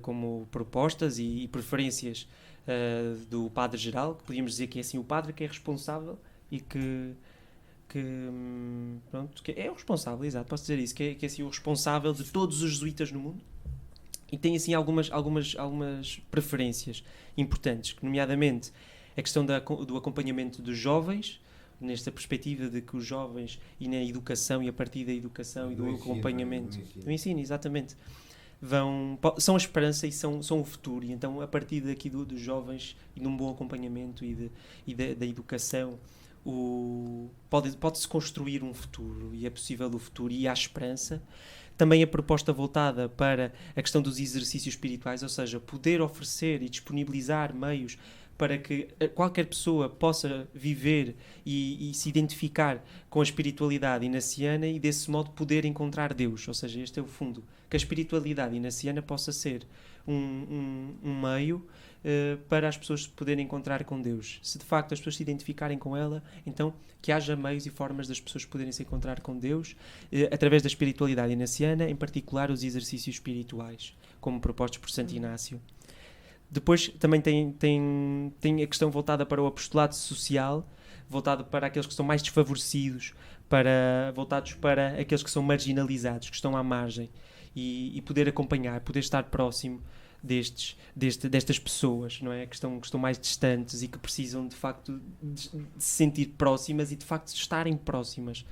como propostas e preferências do padre-geral, que podíamos dizer que é assim o padre que é responsável e que é o responsável, exato, posso dizer isso, que é assim o responsável de todos os jesuítas no mundo, e tem assim algumas preferências importantes, que nomeadamente a questão do acompanhamento dos jovens, nesta perspectiva de que os jovens, e na educação, e a partir da educação e do acompanhamento, do ensino, exatamente, são a esperança e são o futuro, e então a partir daqui dos jovens e de um bom acompanhamento e da educação, pode-se construir um futuro, e é possível o futuro, e há esperança. Também a proposta voltada para a questão dos exercícios espirituais, ou seja, poder oferecer e disponibilizar meios para que qualquer pessoa possa viver e se identificar com a espiritualidade inaciana, e desse modo poder encontrar Deus. Ou seja, este é o fundo, que a espiritualidade inaciana possa ser um meio para as pessoas se poderem encontrar com Deus. Se de facto as pessoas se identificarem com ela, então que haja meios e formas das pessoas poderem se encontrar com Deus através da espiritualidade inaciana, em particular os exercícios espirituais, como propostos por Santo Inácio. Depois também tem a questão voltada para o apostolado social, voltado para aqueles que são mais desfavorecidos, voltados para aqueles que são marginalizados, que estão à margem, e poder acompanhar, poder estar próximo destas pessoas, não é? Que estão mais distantes e que precisam de facto de se sentir próximas e de facto de estarem próximas.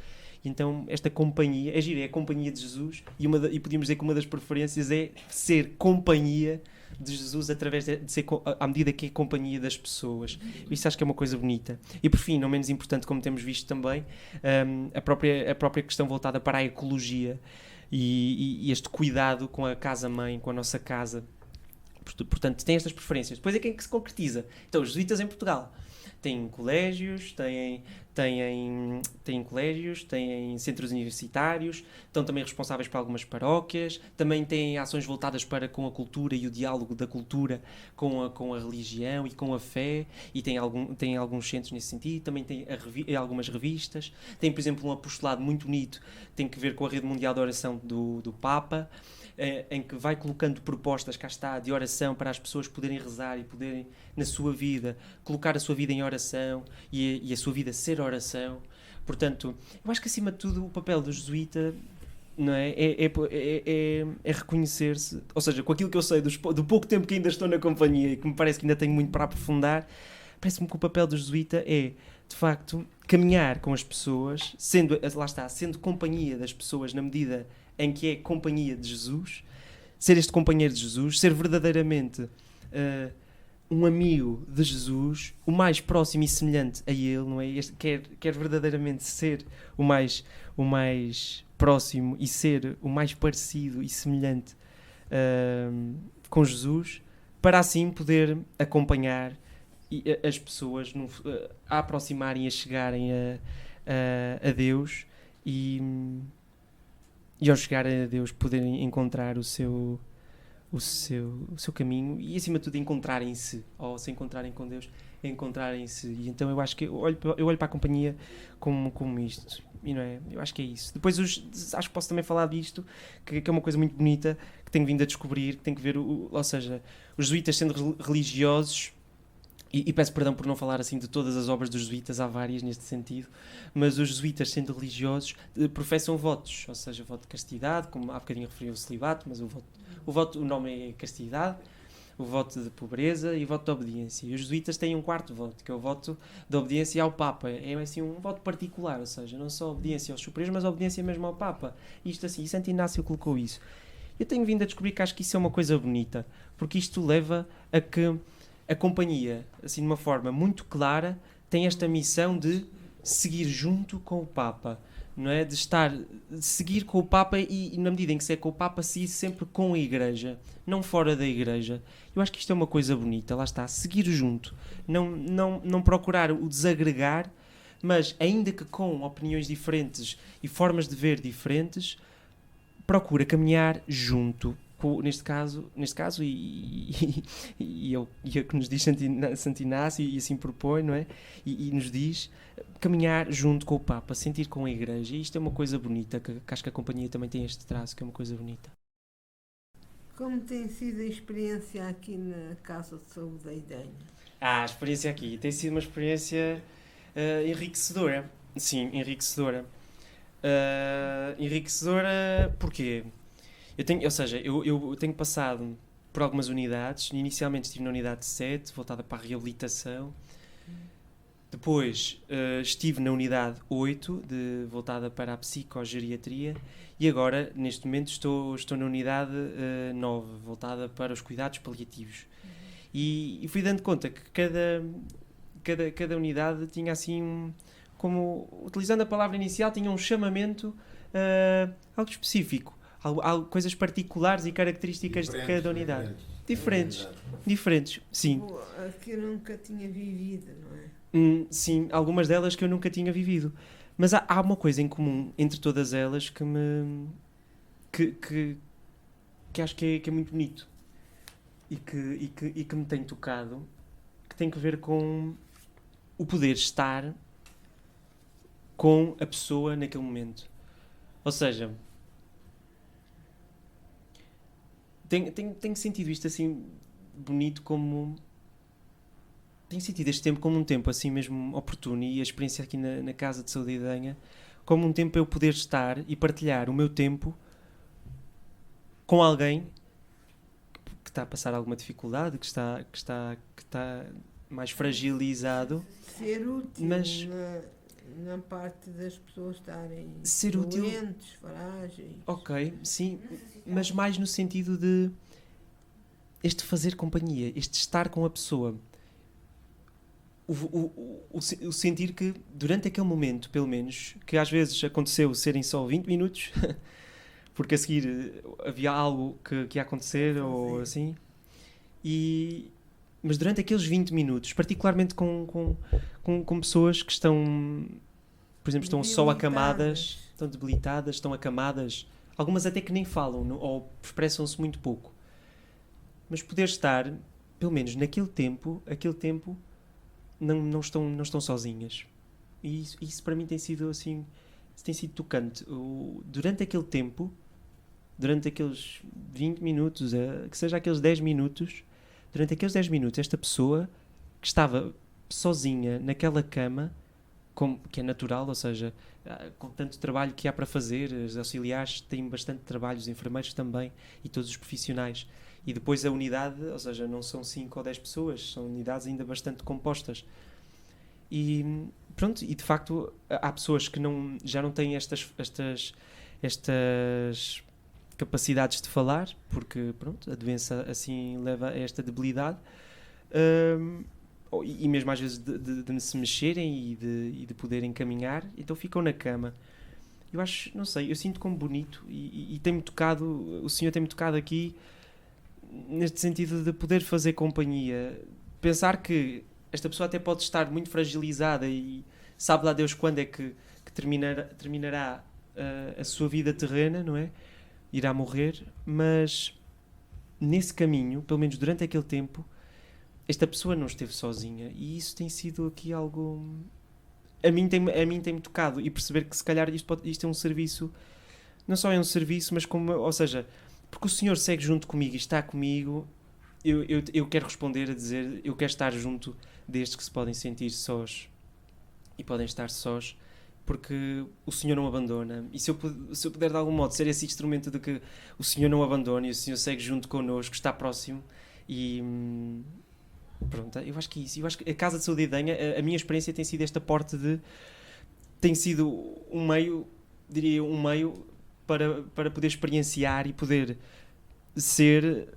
E então esta companhia é a companhia de Jesus, e podíamos dizer que uma das preferências é ser companhia de Jesus através de ser à medida que é companhia das pessoas. Isso acho que é uma coisa bonita. E por fim, não menos importante, como temos visto também, a própria questão voltada para a ecologia e este cuidado com a casa-mãe, com a nossa casa. Portanto, tem estas preferências. Depois é quem que se concretiza. Então, os jesuítas em Portugal têm colégios, têm centros universitários, estão também responsáveis por algumas paróquias, também têm ações voltadas com a cultura e o diálogo da cultura com a religião e com a fé, e têm alguns centros nesse sentido, também têm algumas revistas, têm, por exemplo, um apostolado muito bonito, tem que ver com a Rede Mundial de Oração do Papa, em que vai colocando propostas, cá está, de oração para as pessoas poderem rezar e poderem, na sua vida, colocar a sua vida em oração e a sua vida ser oração. Portanto, eu acho que acima de tudo o papel do jesuíta, não é? É reconhecer-se, ou seja, com aquilo que eu sei do pouco tempo que ainda estou na companhia e que me parece que ainda tenho muito para aprofundar, parece-me que o papel do jesuíta é, de facto, caminhar com as pessoas, sendo companhia das pessoas na medida em que é companhia de Jesus, ser este companheiro de Jesus, ser verdadeiramente um amigo de Jesus, o mais próximo e semelhante a ele, não é? Quer verdadeiramente ser o mais próximo e ser o mais parecido e semelhante com Jesus, para assim poder acompanhar as pessoas a aproximarem, a chegarem a Deus e ao chegar a Deus poderem encontrar o seu caminho e, acima de tudo, encontrarem-se, ou se encontrarem com Deus, encontrarem-se. E então eu acho que eu olho para a companhia como isto, e não é? Eu acho que é isso. Depois acho que posso também falar disto, que é uma coisa muito bonita que tenho vindo a descobrir, que tem que ver, ou seja, os jesuítas sendo religiosos. E peço perdão por não falar assim de todas as obras dos jesuítas, há várias neste sentido, mas os jesuítas, sendo religiosos, professam votos, ou seja, voto de castidade, como há bocadinho referi ao celibato, mas o nome é castidade, o voto de pobreza e o voto de obediência. E os jesuítas têm um quarto voto, que é o voto de obediência ao Papa. É assim um voto particular, ou seja, não só obediência aos superiores, mas obediência mesmo ao Papa. Isto assim, e Santo Inácio colocou isso. Eu tenho vindo a descobrir que acho que isso é uma coisa bonita, porque isto leva a que a companhia, assim de uma forma muito clara, tem esta missão de seguir junto com o Papa, não é? De seguir com o Papa e na medida em que se é com o Papa, seguir sempre com a Igreja, não fora da Igreja. Eu acho que isto é uma coisa bonita, lá está, seguir junto, não procurar o desagregar, mas ainda que com opiniões diferentes e formas de ver diferentes, procura caminhar junto. Neste caso e é o que nos diz Santo Inácio e assim propõe, não é? E nos diz caminhar junto com o Papa, sentir com a Igreja, e isto é uma coisa bonita, que acho que a companhia também tem este traço, que é uma coisa bonita. Como tem sido a experiência aqui na Casa de Saúde da Idenha? A experiência aqui tem sido uma experiência enriquecedora. Sim, enriquecedora. Enriquecedora porquê? Eu tenho passado por algumas unidades. Inicialmente estive na unidade 7, voltada para a reabilitação. Depois estive na unidade 8, voltada para a psicogeriatria. E agora, neste momento, estou na unidade 9, voltada para os cuidados paliativos. E fui dando conta que cada unidade tinha assim, como, utilizando a palavra inicial, tinha um chamamento algo específico. Coisas particulares e características de cada unidade. Diferentes, sim. Que eu nunca tinha vivido, não é? Sim, algumas delas que eu nunca tinha vivido. Mas há uma coisa em comum entre todas elas que acho que é muito bonito e que me tem tocado, que tem que ver com o poder estar com a pessoa naquele momento. Ou seja, tenho sentido isto assim bonito como... Tenho sentido este tempo como um tempo assim mesmo oportuno, e a experiência aqui na Casa de Saúde da Idanha como um tempo para eu poder estar e partilhar o meu tempo com alguém que está a passar alguma dificuldade, que está mais fragilizado. Ser útil, mas na parte das pessoas estarem ser útil, doentes, frágeis. Ok, sim, mas mais no sentido de este fazer companhia, este estar com a pessoa. O sentir que durante aquele momento, pelo menos, que às vezes aconteceu serem só 20 minutos, porque a seguir havia algo que ia acontecer ou assim, mas durante aqueles 20 minutos, particularmente com pessoas que estão, por exemplo, estão só acamadas, estão debilitadas, estão acamadas, algumas até que nem falam ou expressam-se muito pouco, mas poder estar, pelo menos naquele tempo, não estão sozinhas. E isso para mim tem sido assim, tem sido tocante. Durante aquele tempo, durante aqueles 20 minutos, que seja aqueles 10 minutos, durante aqueles 10 minutos, esta pessoa que estava sozinha naquela cama, que é natural, ou seja, com tanto trabalho que há para fazer, os auxiliares têm bastante trabalho, os enfermeiros também, e todos os profissionais. E depois a unidade, ou seja, não são 5 ou 10 pessoas, são unidades ainda bastante compostas. E pronto, e de facto há pessoas que já não têm estas capacidades de falar, porque pronto, a doença assim leva a esta debilidade, e mesmo às vezes de se mexerem e de poderem caminhar, então ficam na cama. Eu acho, não sei, eu sinto como bonito, e tem-me tocado, o Senhor tem-me tocado aqui neste sentido de poder fazer companhia, pensar que esta pessoa até pode estar muito fragilizada e sabe lá Deus quando é que terminará a sua vida terrena, não é? Irá morrer, mas nesse caminho, pelo menos durante aquele tempo, esta pessoa não esteve sozinha, e isso tem sido aqui algo... A mim tem-me tocado, e perceber que se calhar isto é um serviço, não só é um serviço, mas como, ou seja, porque o Senhor segue junto comigo e está comigo, eu quero responder a dizer, eu quero estar junto destes que se podem sentir sós e podem estar sós, porque o Senhor não abandona. E se eu puder de algum modo ser esse instrumento de que o Senhor não abandona e o Senhor segue junto connosco, está próximo, e pronto, eu acho que é isso. Eu acho que a Casa de Saúde da Idanha, a minha experiência tem sido esta porta tem sido um meio para poder experienciar e poder ser,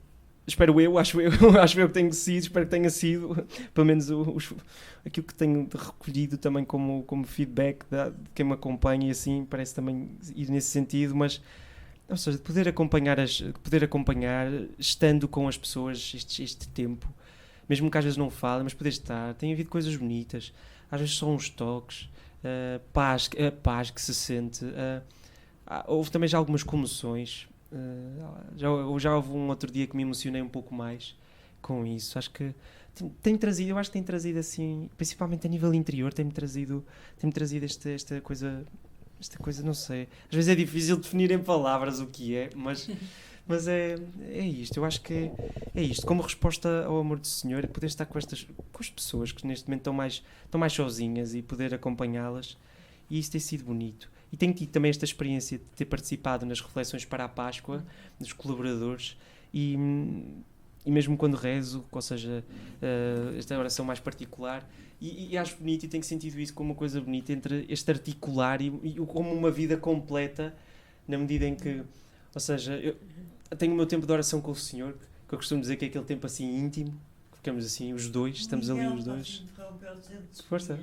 acho eu que tenho sido, espero que tenha sido, pelo menos aquilo que tenho recolhido também como feedback de quem me acompanha, e assim, parece também ir nesse sentido, mas, ou seja, de poder acompanhar estando com as pessoas este tempo, mesmo que às vezes não falem, mas poder estar, tem havido coisas bonitas, às vezes só uns toques, a paz que se sente, houve também já algumas comoções, já houve um outro dia que me emocionei um pouco mais com isso. Acho que tem trazido assim, principalmente a nível interior, tem-me trazido esta coisa, não sei, às vezes é difícil definir em palavras o que é, mas é isto. Eu acho que é isto, como resposta ao amor do Senhor, é poder estar com as pessoas que neste momento estão mais sozinhas, e poder acompanhá-las, e isso tem sido bonito. E tenho tido também esta experiência de ter participado nas reflexões para a Páscoa, dos colaboradores, e mesmo quando rezo, ou seja, esta oração mais particular, e acho bonito, e tenho sentido isso como uma coisa bonita, entre este articular e como uma vida completa, na medida em que, ou seja, eu tenho o meu tempo de oração com o Senhor, que eu costumo dizer que é aquele tempo assim íntimo, que ficamos assim os dois, estamos ali os dois. Força.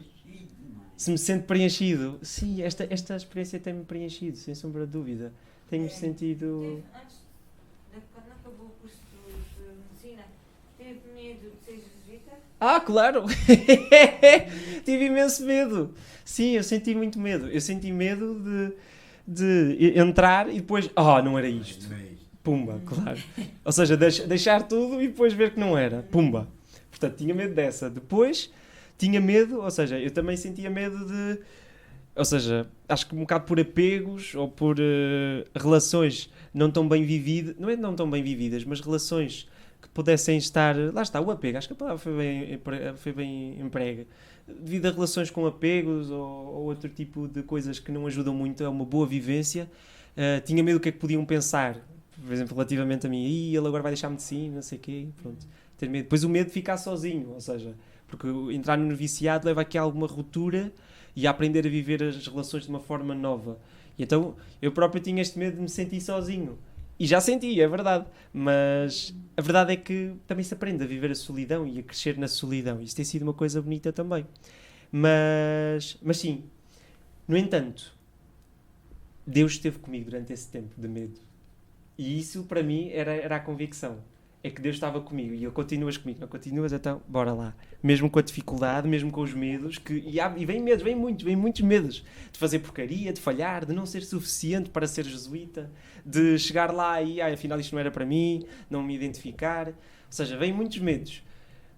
Se me sento preenchido, sim, esta experiência tem-me preenchido, sem sombra de dúvida. Tenho sentido... Antes, quando acabou o curso de medicina, teve medo de ser jesuíta? Claro! Tive imenso medo. Sim, eu senti muito medo. Eu senti medo de entrar e depois... não era isto. Pumba, claro. Ou seja, deixar tudo e depois ver que não era. Pumba. Portanto, tinha medo dessa. Depois... tinha medo, ou seja, eu também sentia medo de... Ou seja, acho que um bocado por apegos ou por relações não tão bem vividas... Não é não tão bem vividas, mas relações que pudessem estar, lá está, o apego, acho que a palavra foi bem emprega, devido a relações com apegos ou outro tipo de coisas que não ajudam muito a uma boa vivência. Tinha medo do que é que podiam pensar, por exemplo, relativamente a mim, ele agora vai deixar medicina, não sei o quê, pronto, ter medo. Depois o medo de ficar sozinho, ou seja, porque entrar no noviciado leva aqui a alguma ruptura e a aprender a viver as relações de uma forma nova. E então eu próprio tinha este medo de me sentir sozinho. E já senti, é verdade. Mas a verdade é que também se aprende a viver a solidão e a crescer na solidão. Isso tem sido uma coisa bonita também. Mas sim, no entanto, Deus esteve comigo durante esse tempo de medo. E isso para mim era a convicção. É que Deus estava comigo e ele continuas comigo. Não continuas, então bora lá. Mesmo com a dificuldade, mesmo com os medos, e vem medos, vem muitos medos. De fazer porcaria, de falhar, de não ser suficiente para ser jesuíta, de chegar lá e afinal isto não era para mim, não me identificar. Ou seja, vem muitos medos.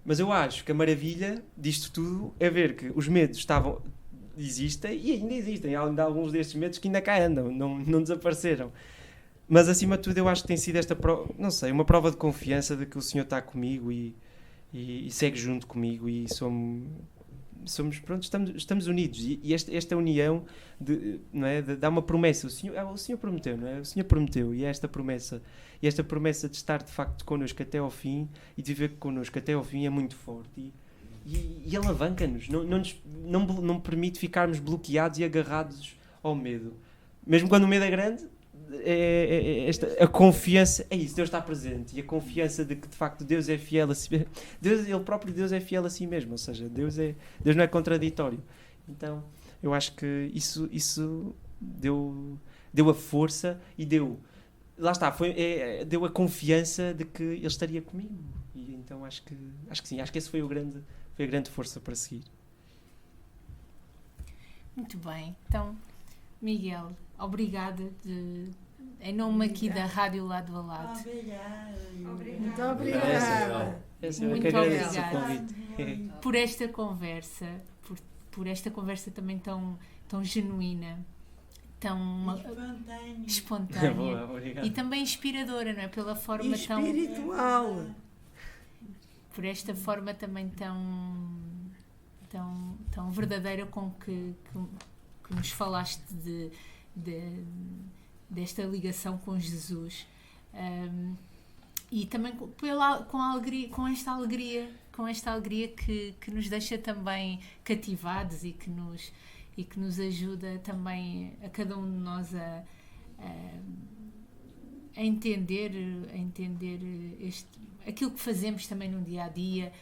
Mas eu acho que a maravilha disto tudo é ver que os medos existem e ainda existem. Há ainda alguns destes medos que ainda cá andam, não desapareceram. Mas acima de tudo eu acho que tem sido esta prova, não sei, uma prova de confiança de que o Senhor está comigo e segue junto comigo e somos pronto, estamos unidos e esta união não é, dá uma promessa. O Senhor prometeu, não é? O Senhor prometeu e esta promessa de estar de facto connosco até ao fim e de viver connosco até ao fim é muito forte e alavanca-nos, não permite ficarmos bloqueados e agarrados ao medo, mesmo quando o medo é grande. A confiança é isso, Deus está presente e a confiança de que de facto Deus é fiel a si mesmo. Ele próprio Deus é fiel a si mesmo, ou seja, Deus não é contraditório. Então eu acho que isso deu a força e deu a confiança de que Ele estaria comigo e então acho que sim, acho que esse foi a grande força para seguir. Muito bem, então Miguel, obrigada em nome aqui da Rádio Lado a Lado. Muito obrigada. Muito obrigada por esta conversa, por esta conversa também tão genuína, tão espontânea Boa, e também inspiradora, não é? Pela forma espiritual. Por esta forma também tão verdadeira com que nos falaste desta ligação com Jesus, e também com esta alegria que nos deixa também cativados e que nos ajuda também a cada um de nós a entender aquilo que fazemos também no dia a dia,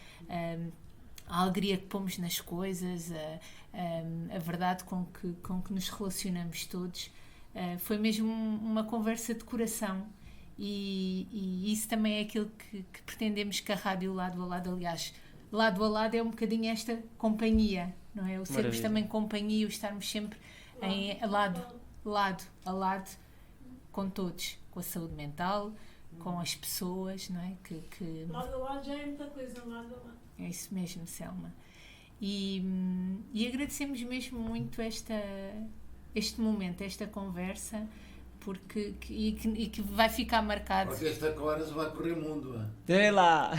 a alegria que pomos nas coisas, a verdade com que nos relacionamos todos. Foi mesmo uma conversa de coração e isso também é aquilo que pretendemos que a Rádio Lado a Lado, aliás, Lado a Lado é um bocadinho esta companhia, não é? O sermos também companhia, o estarmos sempre lado a lado com todos, com a saúde mental, com as pessoas, não é? Lado a lado já é muita coisa, lado a lado. É isso mesmo, Selma. E agradecemos mesmo muito este momento, esta conversa, porque que vai ficar marcado. Porque esta conversa vai correr o mundo. Até lá!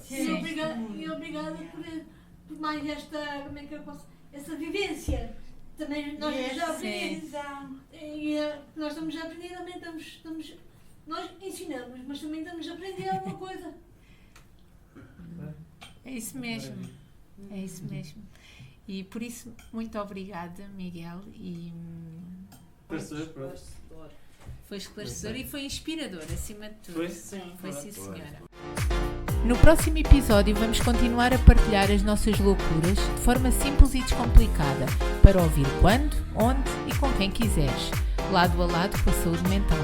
E obrigada por mais esta, como é que eu posso, essa vivência. Também nós já aprendemos. E nós estamos a aprender, também nós ensinamos, mas também estamos a aprender alguma coisa. É isso mesmo. É isso mesmo. E por isso, muito obrigada, Miguel. Foi esclarecedor e foi inspirador, acima de tudo. Foi? Foi sim, senhora. No próximo episódio vamos continuar a partilhar as nossas loucuras de forma simples e descomplicada, para ouvir quando, onde e com quem quiseres. Lado a lado com a saúde mental.